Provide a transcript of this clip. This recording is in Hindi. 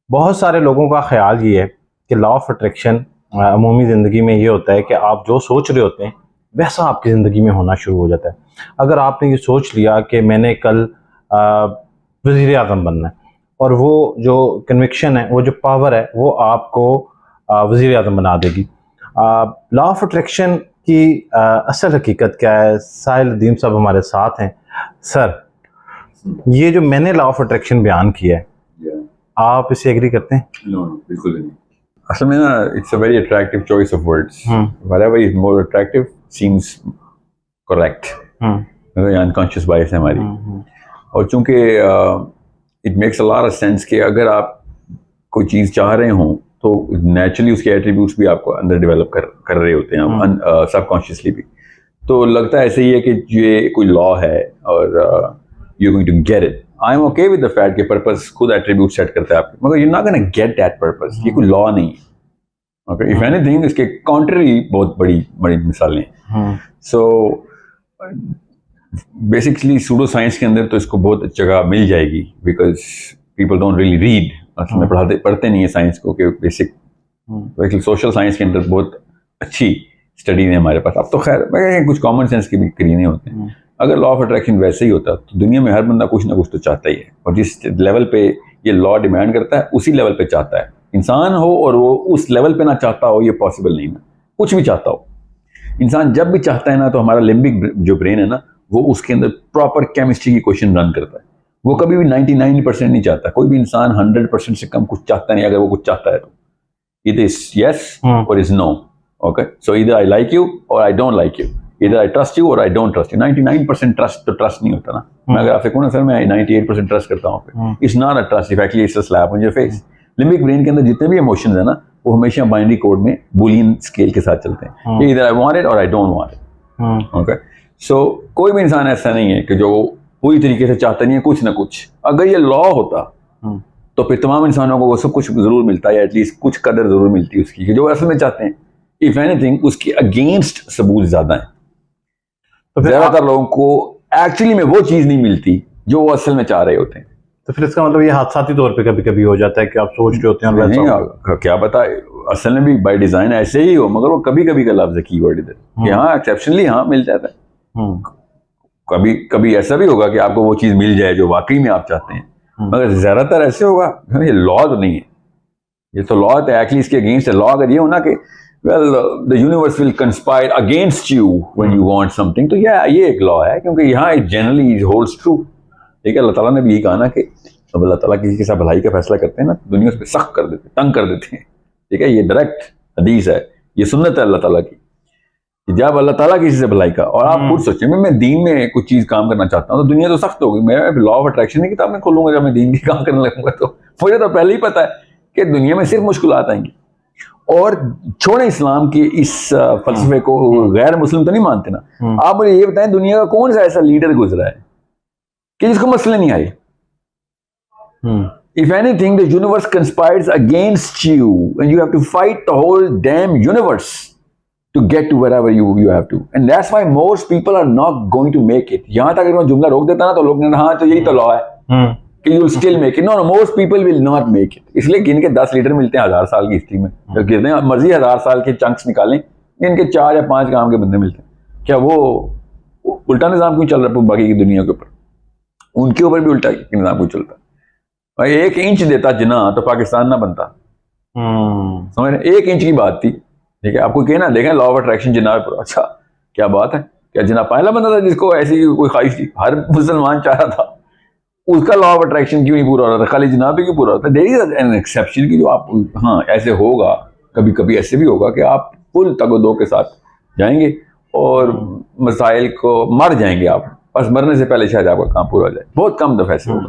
बहुत सारे लोगों का ख्याल ये है कि लॉ ऑफ अट्रैक्शन अमूमी ज़िंदगी में ये होता है कि आप जो सोच रहे होते हैं वैसा आपकी ज़िंदगी में होना शुरू हो जाता है। अगर आपने ये सोच लिया कि मैंने कल वज़ीर आज़म बनना है और वो जो कन्विक्शन है, वो जो पावर है, वो आपको वज़ीर आज़म बना देगी। लॉ ऑफ अट्रैक्शन की असल हकीकत क्या है? साहिल अदीम साहब हमारे साथ हैं। सर, ये जो मैंने लॉ ऑफ अट्रैक्शन बयान किया है, आप इसे एग्री करते हैं? नो, बिल्कुल नहीं। असल में ना, it's a very attractive choice of words. Whatever is more attractive seems correct. ये अनकॉन्शियस बायस है हमारी। और चूंकि it makes a lot of sense कि अगर आप कोई चीज़ चाह रहे हो तो नेचुरली उसके एट्रीब्यूट्स भी आपको अंदर डेवलप कर रहे होते हैं, सबकॉन्शियसली भी। तो लगता है ऐसे ही है कि ये कोई लॉ है और you are going to get it. I am okay with the fact कि पर्पस खुद एट्रीब्यूट सेट करता है आपके, मगर you not gonna get that purpose. ये कोई लॉ नहीं है। ओके, इफ एनीथिंग इसके कॉन्ट्ररी बहुत बड़ी बड़ी मिसालें। सो बेसिकली सूडो साइंस के अंदर तो इसको बहुत जगह मिल जाएगी, because people don't really read. असल में पढ़ते नहीं है साइंस को, कि बेसिक सोशल साइंस के अंदर बहुत अच्छी स्टडी है हमारे पास। अब तो खैर कुछ कॉमन सेंस के भी करीने होते हैं। अगर लॉ ऑफ अट्रैक्शन वैसे ही होता तो दुनिया में हर बंदा कुछ ना कुछ तो चाहता ही है, और जिस लेवल पे ये लॉ डिमांड करता है उसी लेवल पे चाहता है। इंसान हो और वो उस लेवल पे ना चाहता हो, ये पॉसिबल नहीं ना। कुछ भी चाहता हो इंसान, जब भी चाहता है ना, तो हमारा लिम्बिक जो ब्रेन है ना, वो उसके अंदर प्रॉपर केमिस्ट्री की क्वेश्चन रन करता है। वो कभी भी 99% नहीं चाहता। कोई भी इंसान 100% से कम कुछ चाहता नहीं। अगर वो कुछ चाहता है तो इट इज यस और इज नो। ओके, सो इधर आई लाइक यू और आई डोंट लाइक यू, इधर आई ट्रस्ट यू और I don't trust you. 99% trust तो ट्रस्ट नहीं होता ना। मैं अगर आपसे कहूँ ना, सर मैं 98% ट्रस्ट करता हूँ, it's not a trust, effectively it's a slap on your face. Limbic brain के अंदर जितने भी इमोशंस है ना, वो हमेशा बाइनरी कोड में बूलियन स्केल के साथ चलते हैं। इधर आई वांट इट और I don't want it. Okay, so कोई भी इंसान ऐसा नहीं है कि जो पूरी तरीके से चाहता नहीं है कुछ ना कुछ। अगर ये लॉ होता तो फिर तमाम इंसानों को वो सब कुछ जरूर मिलता है, या एटलीस्ट कुछ कदर जरूर मिलती है उसकी, कि जो असल में चाहते हैं। इफ एनीथिंग उसके अगेंस्ट सबूत ज्यादा है। तो ज्यादातर लोगों को एक्चुअली में वो चीज नहीं मिलती जो वो असल में चाह रहे होते हैं। तो फिर इसका मतलब ये हादसाती तौर पे कभी कभी हो जाता है कि आप सोच रहे होते हैं और नहीं, क्या पता असल में भी बाय डिजाइन ऐसे ही हो, मगर वो कभी कभी का लफ्ज है कीवर्ड इधर कि हाँ एक्सेप्शनली हाँ मिल जाता है। कभी कभी ऐसा भी होगा कि आपको वो चीज मिल जाए जो वाकई में आप चाहते हैं, मगर ज्यादातर ऐसे होगा ये लॉ तो नहीं है। ये तो लॉ है एक्चुअली, इसके अगेंस्ट है। लॉ अगर ये हो ना कि well the universe will conspire against you when you want something, तो ये एक लॉ है, क्योंकि यहाँ it generally holds true। ठीक है, अल्लाह ताला ने भी यही कहा ना कि जब अल्लाह ताला किसी के साथ भलाई का फैसला करते हैं ना, दुनिया उस पर सख्त कर देते हैं, तंग कर देते हैं। ठीक है, ये डायरेक्ट हदीस है, ये सुन्नत है अल्लाह ताला की, कि जब अल्लाह ताला किसी से भलाई का। और आप खुद सोचें, मैं दीन में कुछ चीज काम करना चाहता हूँ तो दुनिया तो सख्त होगी। मैं लॉ ऑफ अट्रैक्शन की किताब में खोलूंगा जब मैं दीन की काम करने लगूंगा, तो मुझे तो पहले ही पता है कि दुनिया में सिर्फ मुश्किलात आएंगी। और छोड़े इस्लाम के इस फलसफे को, गैर मुस्लिम तो नहीं मानते ना। आप मुझे ये बताएं, दुनिया का कौन सा ऐसा लीडर गुजरा है कि जिसको मसले नहीं आए? If anything the universe conspires against you and you have to fight the whole damn universe to get to wherever you have to, and that's why most people are not going to make it. यहां तक अगर मैं जुमला रोक देता ना, तो लोग हाँ तो यही तो लॉ है कि you'll still make it. No, most people will not make it. इसलिए गिन के 10 लीडर मिलते हैं 1000 साल की हिस्ट्री में। तो गिरते हैं मर्जी 1000 साल के चंक्स निकालें, इनके 4 या 5 काम के बंदे मिलते हैं। क्या वो उल्टा निजाम क्यों चल रहा है बाकी की दुनिया के ऊपर? उनके ऊपर भी उल्टा निजाम क्यों चलता है? भाई 1 इंच देता जिना तो पाकिस्तान ना बनता। समझ रहे? 1 इंच की बात थी। ठीक है, आपको कहना देखें लॉ ऑफ अट्रैक्शन जिना पर, अच्छा क्या बात है, क्या जिना पहला बंदा था जिसको ऐसी कोई ख्वाहिश थी? हर मुसलमान चाह रहा था, उसका लॉ ऑफ अट्रैक्शन क्यों नहीं पूरा हो रहा था? खाली जनाब पे क्यों पूरा होता है? देयर इज एन एक्सेप्शन की जो आप, हाँ ऐसे होगा, कभी कभी ऐसे भी होगा कि आप फुल तगदो के साथ जाएंगे और मसाइल को मर जाएंगे आप, बस मरने से पहले शायद आपका काम पूरा हो जाए। बहुत कम दफा ऐसे होगा।